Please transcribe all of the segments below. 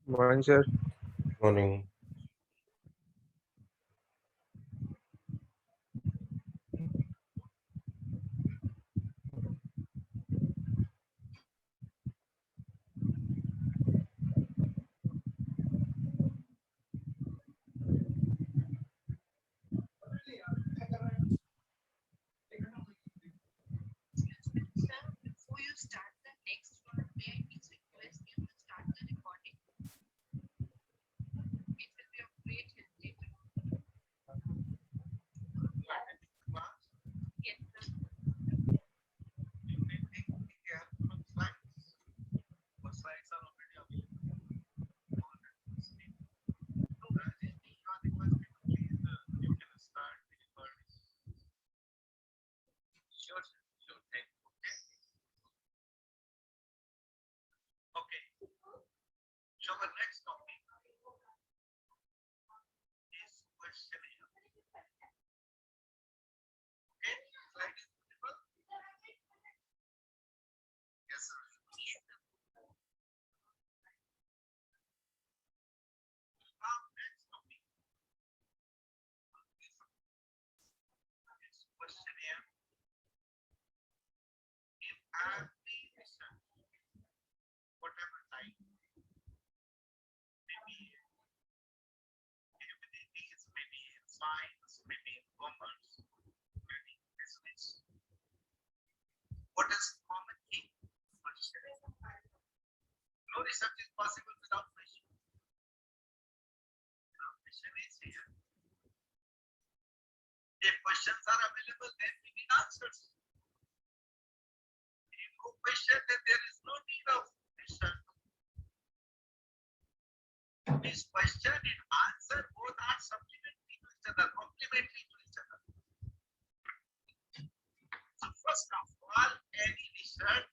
Morning, sir. Morning. Before you start the next one, may I please request you to start the recording? It will be of great help later. Yes, sir. What is common thing? No research is possible without question. Question is here. If questions are available, then we need answers. If no question, then there is no need of question. This question and answer both are supplementary to each other, complementary to each other. So first of all, any research,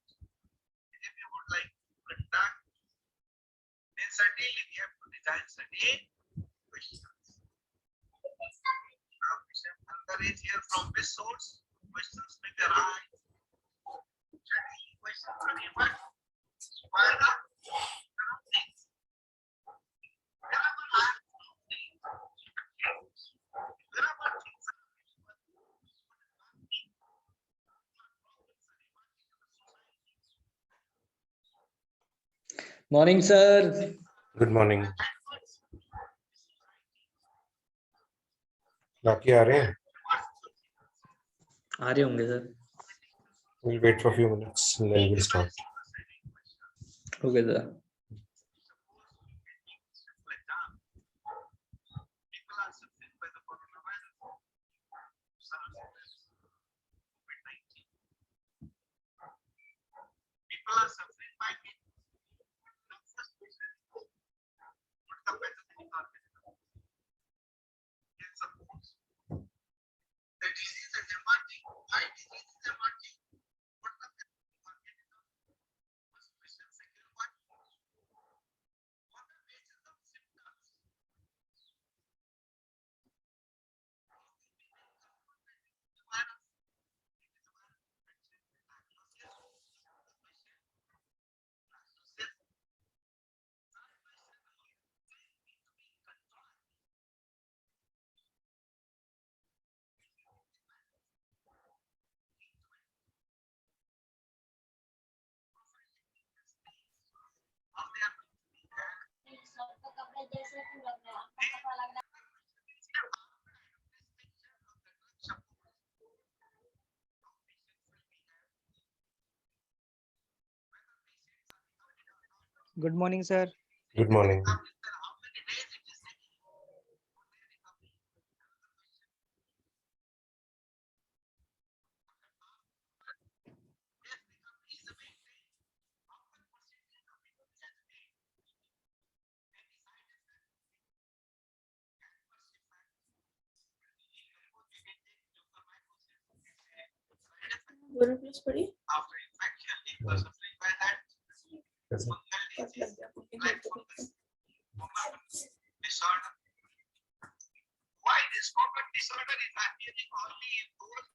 if you would like to conduct, then certainly we have to design certain questions. Now, question answer is here from which source? Questions may be arise. Certainly questions are given. Why not? Morning, sir. Good morning. बाकी आ रहे हैं? आ रहे होंगे sir. We'll wait for a few minutes and then we'll start. Okay, sir. People are suffering by the coronavirus. COVID-19. People are suffering by it. What the better thing are can suppose the disease is emerging. Why disease is emerging? What the better thing are first question. Second one, what are the basis of symptoms? Good morning, sir. Good morning. After infection, if you are suffering by that fungal disease, like fungus disorder. Why this common disorder is appearing only in those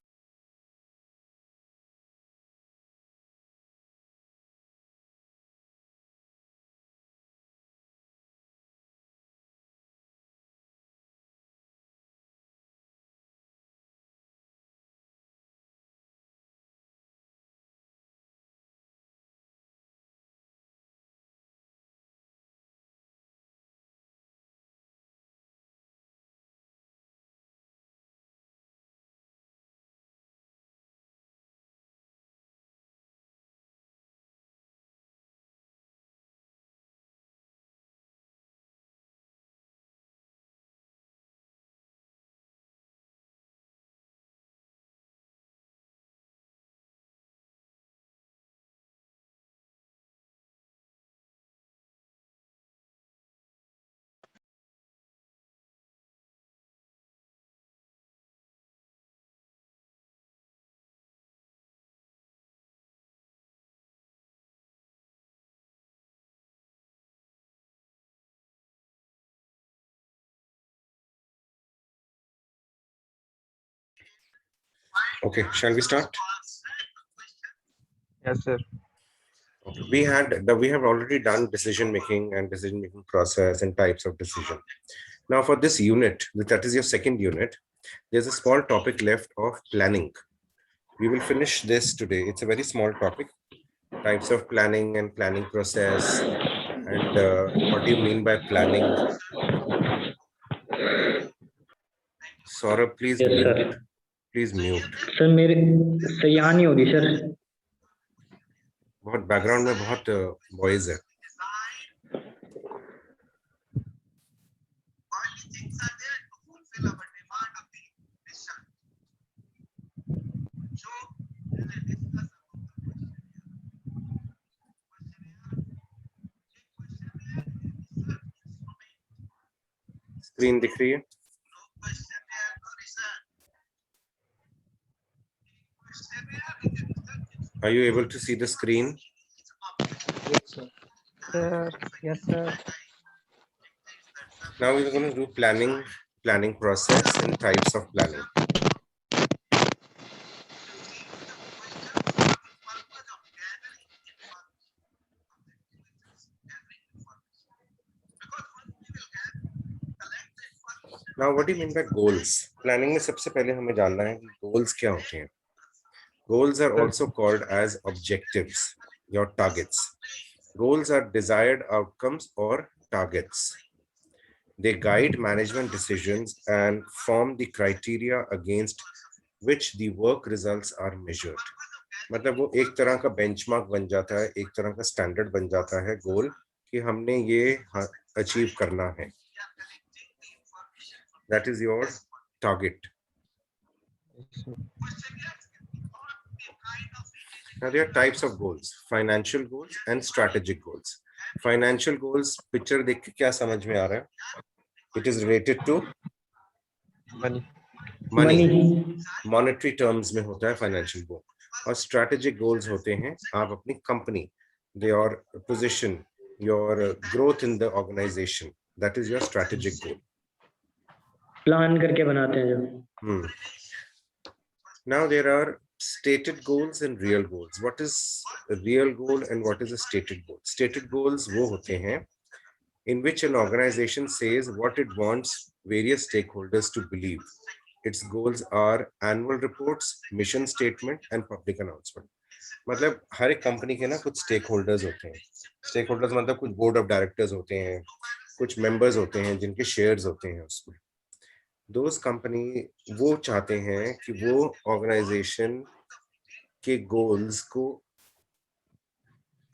Okay, shall we start? Yes, sir. Okay. We have already done decision making and decision making process and types of decision. Now for this unit, that is your second unit, there's a small topic left of planning. We will finish this today. It's a very small topic, types of planning and planning process, and what do you mean by planning? Saurabh, please Yes, mute. sir. Please mute. Sir मेरे सही आ नहीं हो रही sir. बहुत background में बहुत voice है. Only things are there to fulfill our demand of the mission. So, we will discuss about screen दिख रही है? Are you able to see the screen? Sir, yes, sir. Now we're going to do planning process and types of planning. Now what do you mean by goals? Planning में सबसे पहले हमें जानना है कि goals क्या होते हैं. Goals are also called as objectives, your targets. Goals are desired outcomes or targets. They guide management decisions and form the criteria against which the work results are measured. मतलब वो एक तरह का बेंचमार्क बन जाता है, एक तरह का स्टैंडर्ड बन जाता है गोल कि हमने ये अचीव करना है. That is your target. Now there are types of goals, financial goals and strategic goals. Financial goals, picture देख के क्या समझ में आ रहा है? It is related to Money. money. Monetary terms में होता है financial goal. और strategic goals होते हैं आप अपनी company, your position, your growth in the organization. That is your strategic goal. Plan करके बनाते हैं जो. Now there are stated goals and real goals. What is a real goal and what is a stated goal? Stated goals वो होते हैं in which an organization says what it wants various stakeholders to believe. Its goals are annual reports, mission statement and public announcement. मतलब हर एक company के ना कुछ stakeholders होते हैं. Stakeholders मतलब कुछ board of directors होते हैं, कुछ members होते हैं जिनके shares होते हैं उसमें. Those company वो चाहते हैं कि वो organization के goals को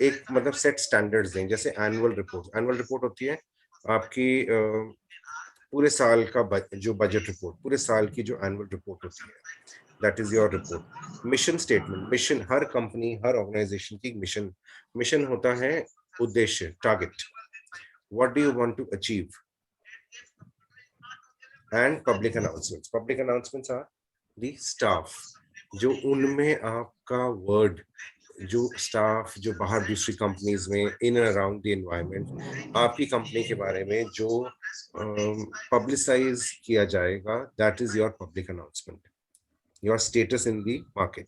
एक मतलब set standards दें. जैसे annual report होती है आपकी पूरे साल का जो budget report, पूरे साल की जो annual report होती है, that is your report. Mission statement, mission her company her organization की mission होता है उद्देश्य, target. What do you want to achieve? And public announcements. Public announcements are the staff. जो उनमें आपका word, जो staff जो बाहर दूसरी companies में in and around the environment, आपकी company के बारे में जो publicize किया जाएगा, that is your public announcement. Your status in the market.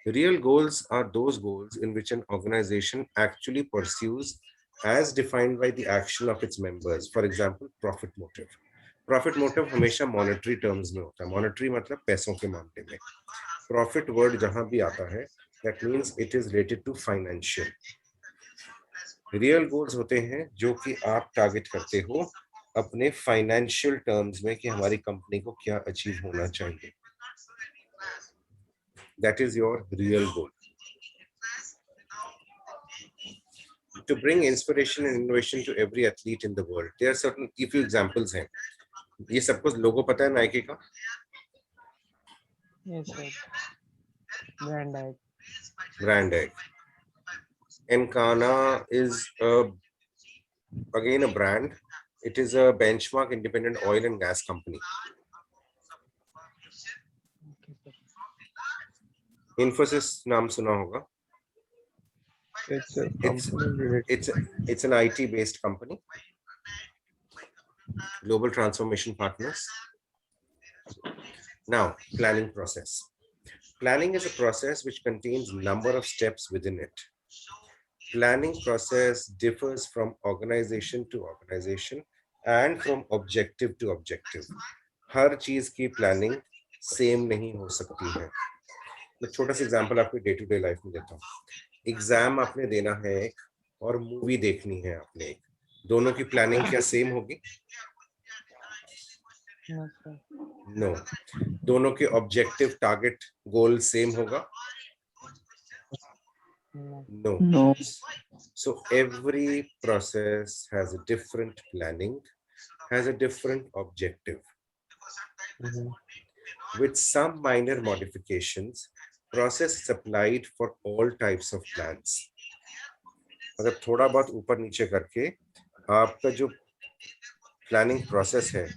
Real goals are those goals in which an organization actually pursues as defined by the action of its members. For example, profit motive. Profit motive हमेशा monetary terms में होता है. Monetary मतलब पैसों के मामले में. Profit word जहां भी आता है that means it is related to financial. Real goals होते हैं जो कि आप टारगेट करते हो अपने फाइनेंशियल टर्म्स में कि हमारी कंपनी को क्या अचीव होना चाहिए. That is your real goal. To bring inspiration and innovation to every athlete in the world. There are certain few examples हैं. ये सबको लोगो पता है नाइकी का? Yes, sir. Brand egg. Brand egg. Encana is again a brand. It is a benchmark independent oil and gas company. Infosys नाम सुना होगा? It's a company related. It's an IT based company. Global transformation partners. Now, planning process. Planning is a process which contains number of steps within it. Planning process differs from organization to organization and from objective to objective. हर चीज की planning same नहीं हो सकती है. मैं छोटा सा example आपकी डे टू डे लाइफ में देता हूँ. एग्जाम आपने देना है एक और मूवी देखनी है आपने एक. दोनों की प्लानिंग क्या सेम होगी? No, sir. नो. दोनों के ऑब्जेक्टिव टारगेट गोल सेम होगा? No. No. No. So every process has a different planning, has a different objective. Mhm. With some minor modifications, process is applied for all types of plans. अगर थोड़ा बहुत ऊपर नीचे करके आपका जो planning process है,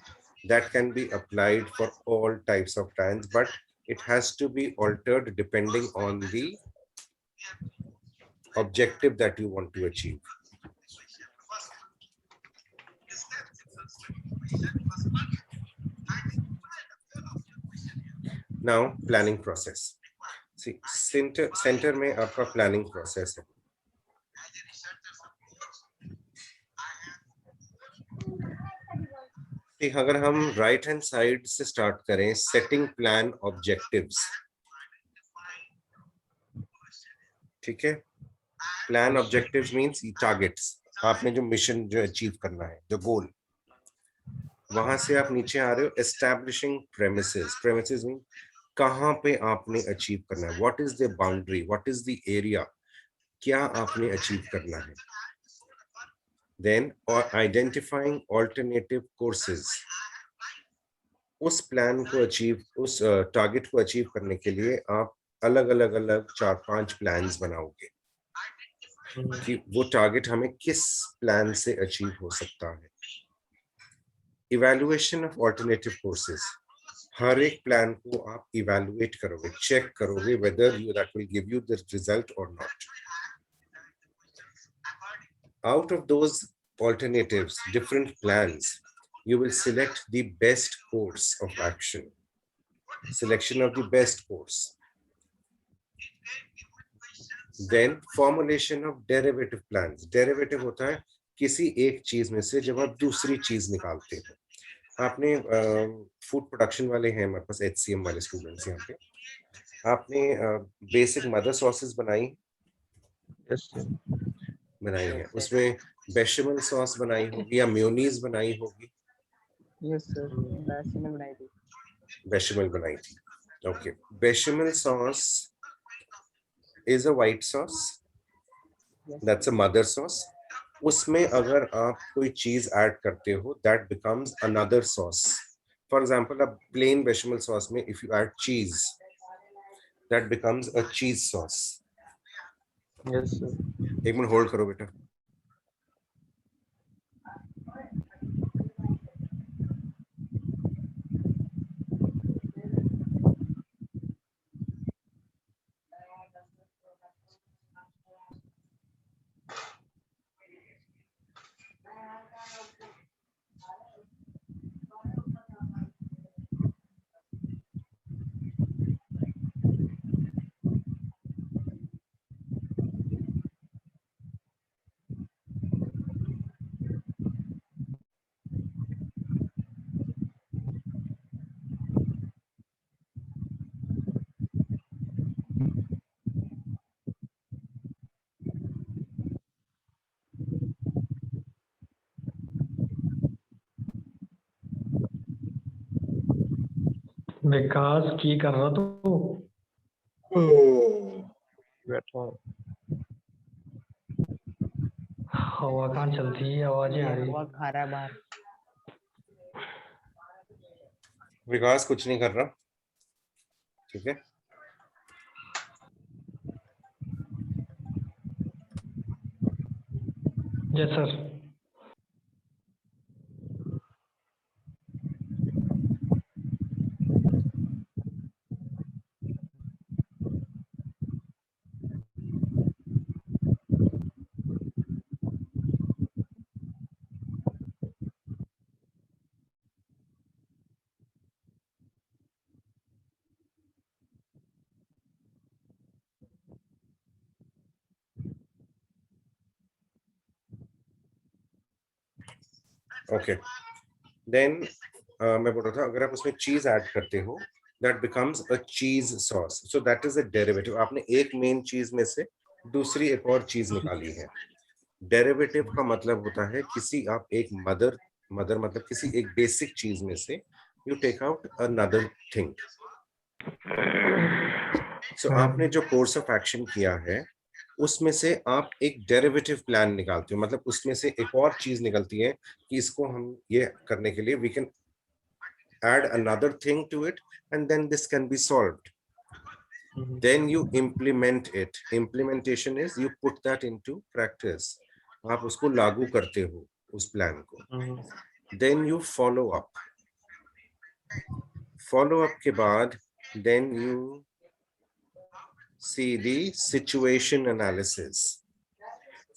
that can be applied for all types of plans, but it has to be altered depending on the objective that you want to achieve. Now, planning process. See, center में आपका planning process है. अगर हम right hand side से start करें, setting plan objectives. ठीक है. Plan objectives means targets. आपने जो मिशन जो अचीव करना है, जो गोल, वहां से आप नीचे आ रहे हो. Establishing premises. प्रेमिसेस मीन कहां पे आपने अचीव करना है. What is the boundary, what is the area, क्या आपने अचीव करना है. Then or identifying alternative courses. उस प्लान को अचीव, उस टारगेट को अचीव करने के लिए आप अलग अलग 4-5 प्लान्स बनाओगे कि वो टारगेट हमें किस प्लान से अचीव हो सकता है. Evaluation of alternative courses. हर एक प्लान को आप इवैल्यूएट करोगे, चेक करोगे whether that will give you the result or not. Out of those alternatives, different plans, you will select the best course of action. Selection of the best course. Then formulation of derivative plans. Derivative होता है किसी एक चीज में से जब आप दूसरी चीज निकालते हो. आपने फूड प्रोडक्शन वाले हैं हमारे पास, HCM वाले स्टूडेंट्स यहाँ पे. आपने बेसिक मदर सॉसेस बनाई Yes, sir. बनाई है. उसमें बेशमल सॉस बनाई होगी या मेयोनीज बनाई होगी. Yes, sir. Bechamel बनाई थी. बेशमल बनाई थी. Okay. Bechamel sauce is a white sauce. Yes. That's a mother sauce. उसमें अगर आप कोई चीज ऐड करते हो, that becomes another sauce. For example, a plain bechamel sauce में if you add cheese, that becomes a cheese sauce. Yes, sir. एक minute hold करो बेटा. विकास की कर रहा तो बैठा हूँ. हवा कहाँ चलती है, आवाजें आ रही. हवा खा रहा है बाहर. विकास कुछ नहीं कर रहा. ठीक है. Yes sir. ओके देन मैं बोल रहा था अगर आप उसमें चीज ऐड करते हो दैट बिकम्स अ चीज sauce, so that is a derivative. आपने एक मेन चीज में से दूसरी एक और चीज निकाली है। डेरिवेटिव का मतलब होता है किसी आप एक मदर मतलब किसी एक बेसिक चीज में से you take out another thing. So आपने जो कोर्स ऑफ एक्शन किया है उसमें से आप एक डेरिवेटिव प्लान निकालते हो, मतलब उसमें से एक और चीज निकलती है कि इसको हम ये करने के लिए we can add another thing to it and then this can be solved. Then you implement it. Implementation is you put that into practice. आप उसको लागू करते हो उस प्लान को। Then you follow up. Follow up के बाद then you see the situation analysis.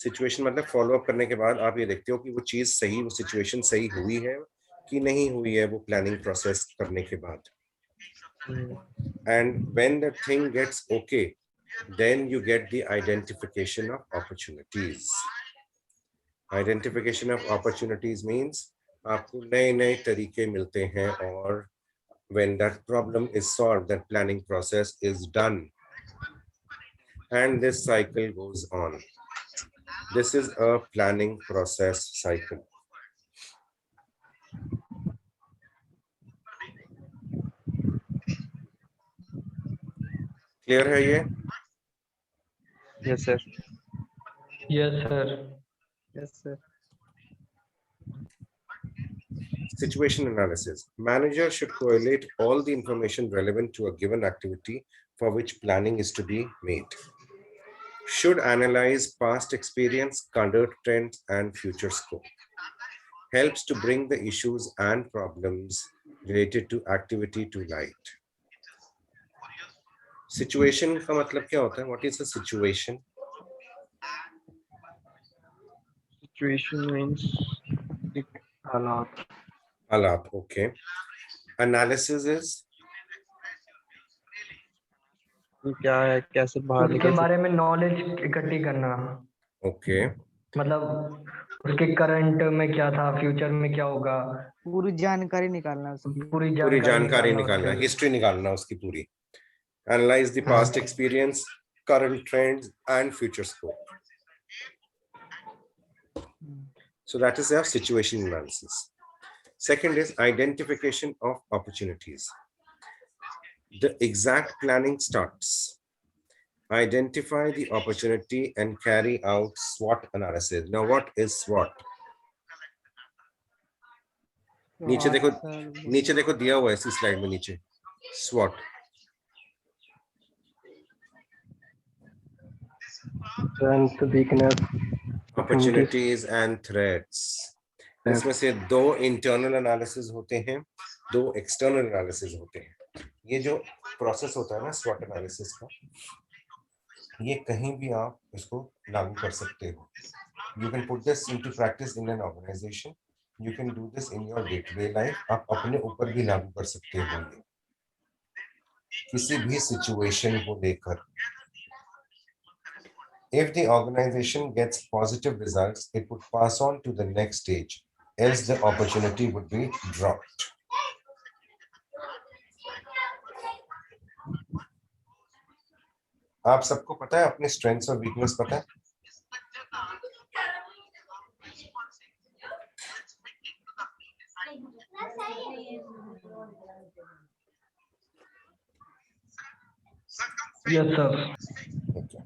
Situation मतलब follow up करने के बाद आप ये देखते हो कि वो चीज सही, वो situation सही हुई है कि नहीं हुई है वो प्लानिंग प्रोसेस करने के बाद। And when the thing gets okay, then you get the identification of opportunities. Identification of opportunities means आपको नए तरीके मिलते हैं और when that problem is solved, that planning process is done. And this cycle goes on. This is a planning process cycle. Clear है ये? Yes, sir. Yes sir. Yes, sir. Situation analysis. Manager should correlate all the information relevant to a given activity for which planning is to be made. Should analyze past experience, current trends, and future scope. Helps to bring the issues and problems related to activity to light. Situation का मतलब क्या होता है? What is a situation? Situation means हालात। हालात, okay. Analysis is क्या है, कैसे बाहर उसके निकल बारे में नॉलेज इकट्ठी करना, okay. मतलब उसके करंट में क्या था, फ्यूचर में क्या होगा, पूरी जानकारी निकालना उसकी। पूरी जानकारी निकालना, उससे। हिस्ट्री निकालना उसकी पूरी। Analyze the past experience, current trends, and future scope. So that is our situation analysis. Second is identification of opportunities. The exact planning starts. Identify the opportunity and carry out SWOT analysis. Now, what is SWOT? नीचे देखो दिया हुआ है इसी slide में नीचे SWOT. strength, weakness, Opportunities and threats. इसमें से दो इंटरनल एनालिसिस होते हैं, दो एक्सटर्नल एनालिसिस होते हैं। ये जो प्रोसेस होता है ना SWOT एनालिसिस का, ये कहीं भी आप इसको लागू कर सकते हो। You can put this into practice in an organization. You can do this in your day-to-day life. आप अपने ऊपर भी लागू कर सकते हो ये किसी भी सिचुएशन को लेकर। If the organization gets positive results, it would pass on to the next stage, else the opportunity would be dropped. आप सबको पता है अपने स्ट्रेंथ्स और वीकनेस पता है? Yes sir. Okay.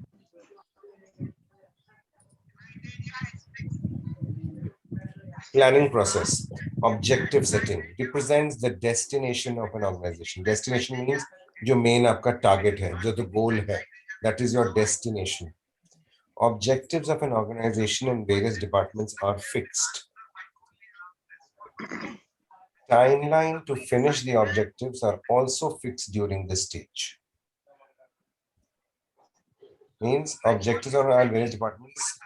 Planning process. Objective setting represents the destination of an organization. Destination means जो main आपका target है, जो तो goal है, that is your destination. Objectives of an organization and various departments are fixed. Timeline to finish the objectives are also fixed during this stage. Means objectives of various departments,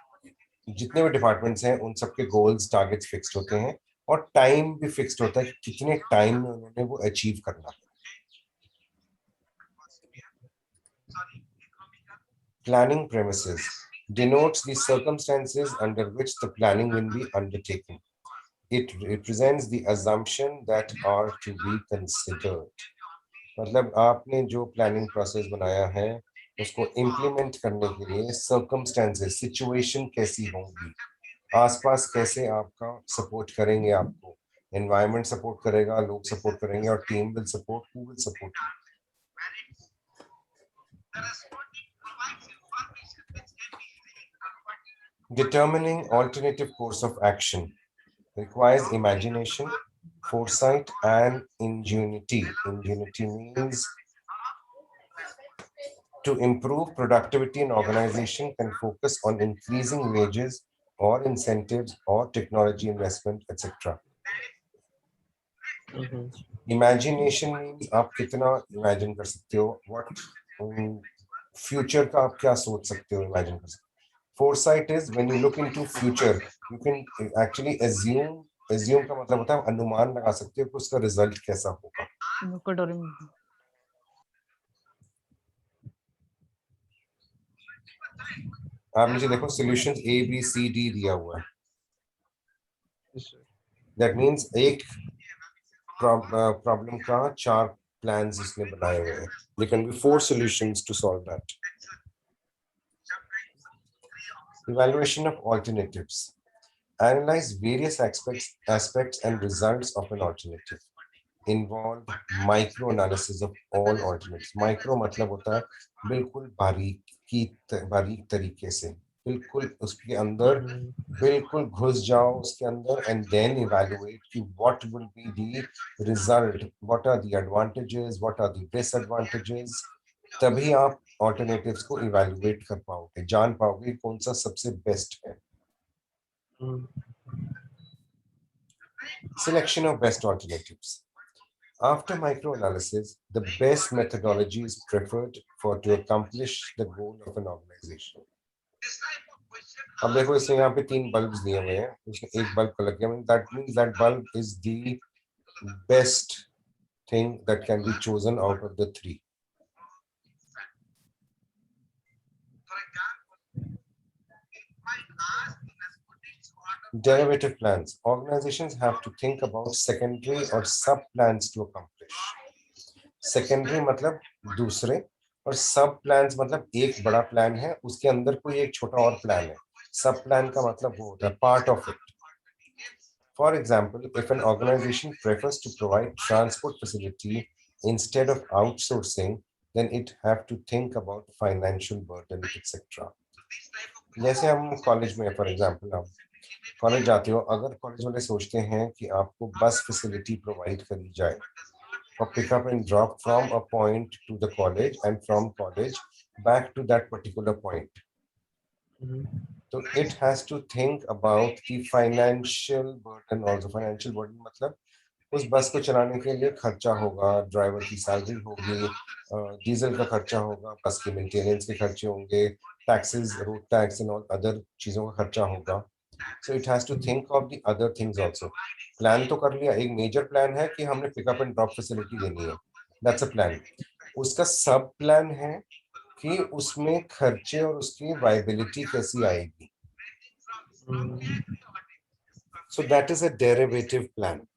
जितने भी departments हैं उन सबके goals targets fixed होते हैं और time भी fixed होता है कि कितने टाइम में उन्होंने वो अचीव करना है। Planning premises denotes the circumstances under which the planning will be undertaken. it represents the assumption that are to be considered. मतलब आपने जो प्लानिंग प्रोसेस बनाया है उसको इम्प्लीमेंट करने के लिए सर्कमस्टेंसेस, सिचुएशन कैसी होंगी, आसपास कैसे आपका सपोर्ट करेंगे, आपको एनवायरनमेंट सपोर्ट करेगा, लोग सपोर्ट करेंगे, और team will support, who will support you. Determining alternative course of action requires imagination, foresight, and ingenuity. Ingenuity means to improve productivity in organization can focus on increasing wages or incentives or technology investment, etc. Imagination means आप कितना imagine कर सकते हो, what future का आप क्या सोच सकते हो, imagine कर सकते हो. Foresight is when you look into future, you can actually assume का मतलब होता है अनुमान लगा सकते हो कि उसका रिजल्ट कैसा होगा. कटोरी में आप नीचे देखो solutions A, B, C, D दिया हुआ है. Yes, sir. That means एक problem का 4 plans इसने बनाए हुए हैं. There can be 4 solutions to solve that. Evaluation of alternatives. Analyze various aspects and results of an alternative. Involve micro-analysis of all alternatives. Micro मतलब होता है बिल्कुल बारीक तरीके से, बिल्कुल उसके अंदर बिल्कुल घुस जाओ उसके अंदर, and then evaluate कि what will be the result, what are the advantages, what are the disadvantages. तभी आप alternatives को evaluate कर पाओगे, जान पाओगे कौन सा सबसे बेस्ट है. Selection of best alternatives. After microanalysis, the best methodology is preferred to accomplish the goal of an organization. अब देखो इसमें यहाँ पे 3 bulbs दिए हुए हैं, उसमें एक bulb का लग गया, that means that bulb is the best thing that can be chosen out of the 3. Derivative plans. Organizations have to think about secondary or sub plans to accomplish. Secondary मतलब दूसरे, और सब plans मतलब एक बड़ा plan है, उसके अंदर कोई एक छोटा और plan है. Sub plan का मतलब वो होता है part of it. For example, if an organization prefers to provide transport facility instead of outsourcing, then it have to think about financial burden, etc. जैसे हम कॉलेज में, फॉर एग्जाम्पल आप कॉलेज जाते हो, अगर कॉलेज वाले सोचते हैं कि आपको बस फैसिलिटी प्रोवाइड करी जाए for pick up and drop from a point to the college and from college back to that particular point. So it has to think about the financial burden also. Financial burden मतलब उस बस को चलाने के लिए खर्चा होगा, driver की सैलरी होगी, डीजल का खर्चा होगा, बस के मेंटेनेंस के खर्चे होंगे, taxes, road tax and all other चीजों का खर्चा होगा. So it has to think of the other things also. Plan तो कर लिया, एक मेजर प्लान है कि हमने पिकअप एंड ड्रॉप फैसिलिटी देनी है, दैट्स अ प्लान. उसका सब प्लान है कि उसमें खर्चे और उसकी वायबिलिटी कैसी आएगी. So that is a derivative plan.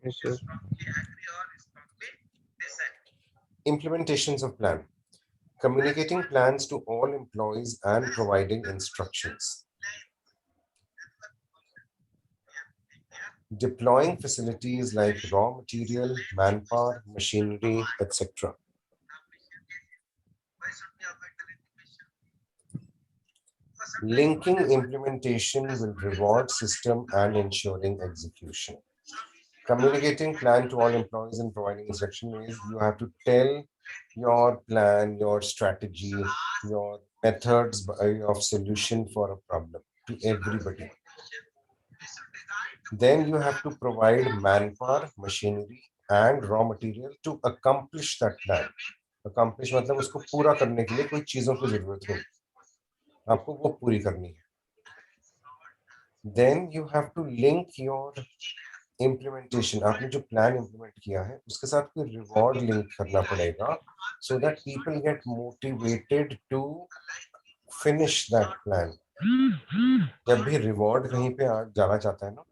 Yes, sir. Implementations of plan. Communicating plans to all employees and providing instructions. Deploying facilities like raw material, manpower, machinery, etc. Linking implementation with reward system and ensuring execution. Communicating plan to all employees and providing instruction is you have to tell your plan, your strategy, your methods of solution for a problem to everybody. Then you have to provide manpower, machinery, and raw material to accomplish that plan. Accomplish मतलब उसको पूरा करने के लिए कोई चीजों की जरूरत हो, आपको वो पूरी करनी है. Then you have to link your implementation. आपने जो plan implement किया है उसके साथ कोई reward link करना पड़ेगा, so that people get motivated to finish that plan. जब भी reward कहीं पे जाना चाहता है ना,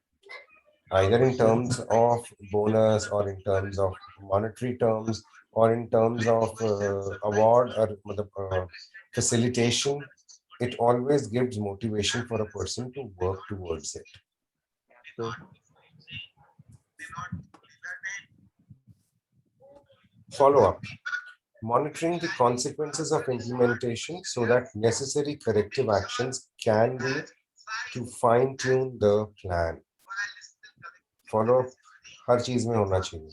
either in terms of bonus or in terms of monetary terms or in terms of award or facilitation. It always gives motivation for a person to work towards it. sir. Follow up. Monitoring the consequences of implementation so that necessary corrective actions can be to fine tune the plan. Follow up हर चीज में होना चाहिए.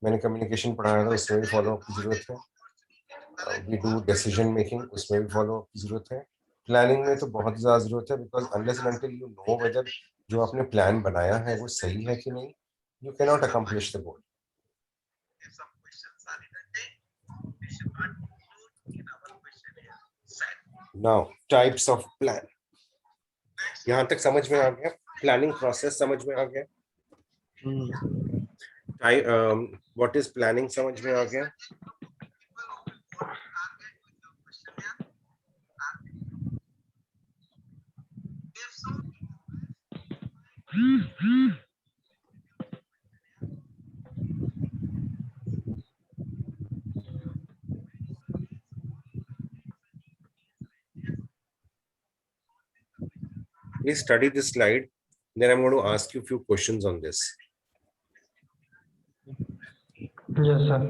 मैंने communication पढ़ाया था, उसमें भी follow up की जरूरत है. वी डू डिसीजन मेकिंग, उसमें भी फॉलो अप की जरूरत है. प्लानिंग में तो बहुत ज्यादा जरूरत है, because unless and until you know whether जो आपने प्लान बनाया है वो सही है कि नहीं, you can not accomplish the goal. If some questions are written, we should not include in our questionnaire set. Now types of plan. यहाँ तक समझ में आ गया? प्लानिंग प्रोसेस समझ में आ गया? व्हाट इज प्लानिंग समझ में आ गया? Please study this slide. Then I'm going to ask you a few questions on this. Yes, sir.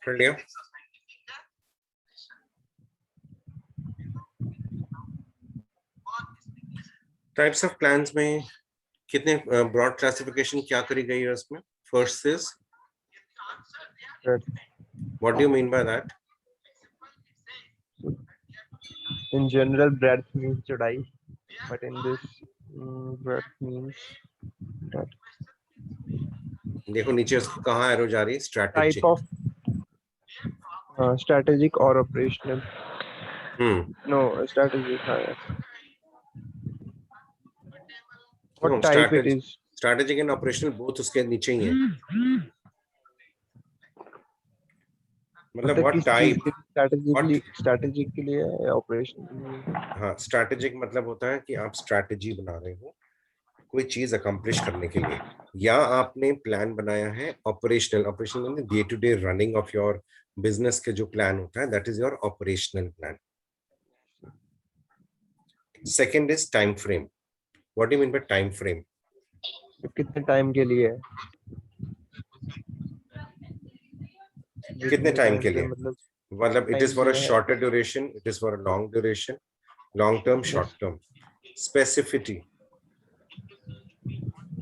Clear? Types of plans में कितने broad classification क्या करी गई है उसमें? First is, Sir, what do you mean by that? in general, breadth means चौड़ाई. but in this what means that देखो नीचे उसको कहाँ एरो जा रही है, type strategic. of strategic or operational. No, strategic. What No, type it is? Strategic and operational both उसके नीचे ही है. मतलब मतलब व्हाट किस टाइप. चीज के स्ट्रैटेजिक के लिए या ऑपरेशन के लिए? हाँ, स्ट्रैटेजिक मतलब होता है कि आप स्ट्रैटेजी बना रहे हो कोई चीज अकम्प्लिश करने के लिए, या आपने प्लान बनाया है. ऑपरेशनल मतलब day to day running of your business के जो प्लान होता है, that is your operational plan. Second is time frame. What do you mean by time frame? तो कितने टाइम के लिए है? कितने टाइम के लिए? मतलब it is for a time shorter duration, it is for a long duration, long term, short term. Specificity.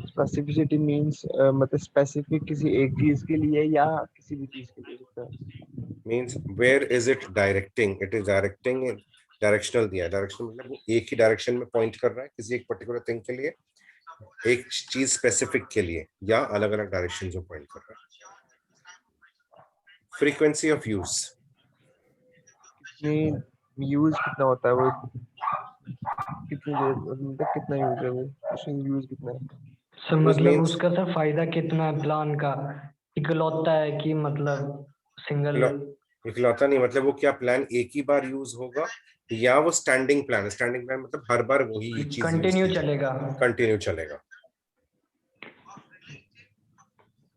Specificity means मतलब स्पेसिफिक किसी एक चीज के लिए या किसी भी चीज के लिए होता है? Means where is it directing. It is directing, directional दिया है. डायरेक्शन मतलब वो एक ही डायरेक्शन में पॉइंट कर रहा है किसी एक पर्टिकुलर थिंग के लिए, एक चीज स्पेसिफिक के लिए, या अलग अलग डायरेक्शन में पॉइंट कर रहा है. Frequency of use. यूज कितना होता है वो, कितनी देर मतलब कितना यूज है वो, उसमें यूज कितना है? सर Use मतलब means- उसका सर फायदा कितना है प्लान का, इकलौता है कि मतलब सिंगल? इकलौता नहीं, मतलब वो क्या प्लान एक ही बार यूज होगा, या वो स्टैंडिंग प्लान. स्टैंडिंग प्लान मतलब हर बार वही चीज कंटिन्यू चलेगा? कंटिन्यू चलेगा.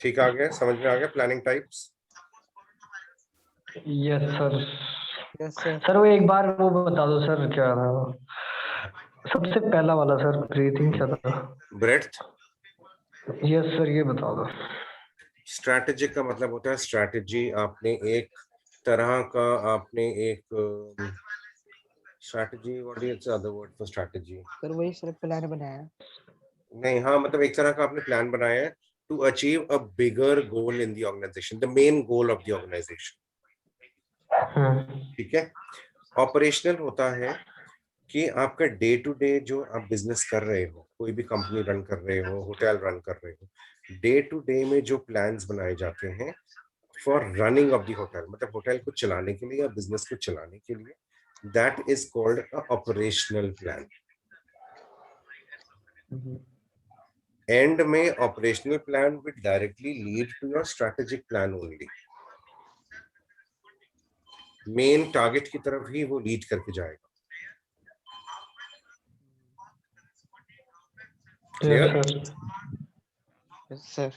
ठीक आ गया, समझ में आ गया planning types. Yes sir. Yes sir. Sir वो एक बार वो बता दो सर, क्या था सबसे पहला वाला सर, ब्रीथिंग क्या था? ब्रेथ. यस सर, ये बता दो. स्ट्रैटेजिक का मतलब होता है स्ट्रैटेजी. आपने एक तरह का, आपने एक strategy, what is other word for strategy? Sir वही सर प्लान बनाया। नहीं, हाँ, मतलब एक तरह का आपने प्लान बनाया है to achieve a bigger goal in the organisation, the main goal of the organisation. ठीक है. ऑपरेशनल होता है कि आपका डे टू डे जो आप बिजनेस कर रहे हो, कोई भी कंपनी रन कर रहे हो, होटल रन कर रहे हो, डे टू डे में जो प्लान्स बनाए जाते हैं for running of the hotel, मतलब होटल को चलाने के लिए या बिजनेस को चलाने के लिए, that is called a operational plan. End में operational plan will directly lead to your strategic plan only. Main target की तरफ ही वो लीड करके जाएगा. Clear? Yes sir.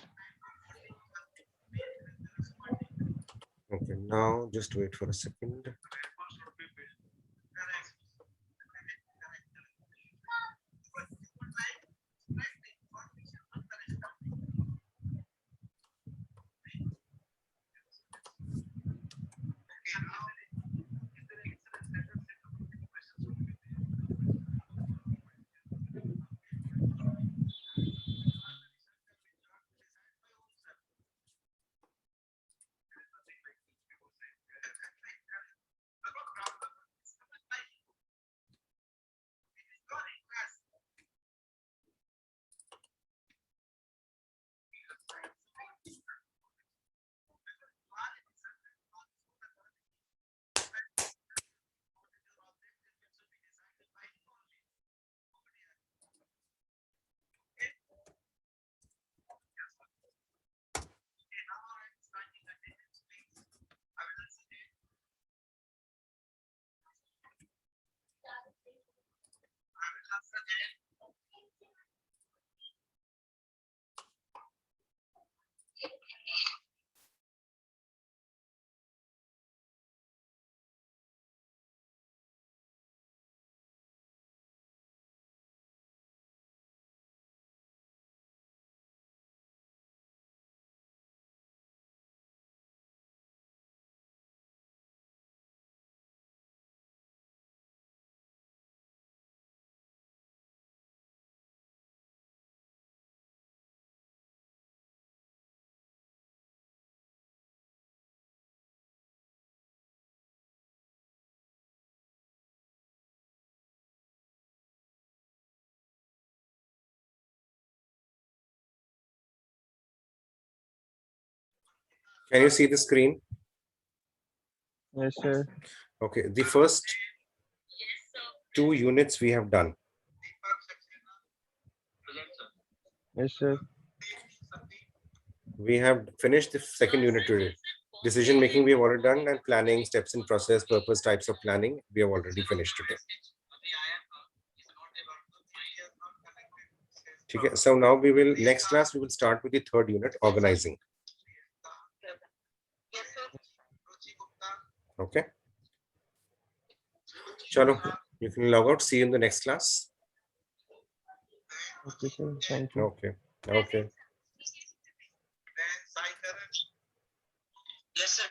Okay, now just wait for a second. Can you see the screen? Yes, sir. Okay, the first 2 units we have done. Yes, sir. We have finished the second unit today. Decision making we have already done, and planning, steps in process, purpose, types of planning we have already finished today. Okay, so now we will, next class we will start with the third unit, organizing. Okay. Chalo, you can log out. See you in the next class. Okay, sir. Thank you. Okay. Okay. Yes, sir.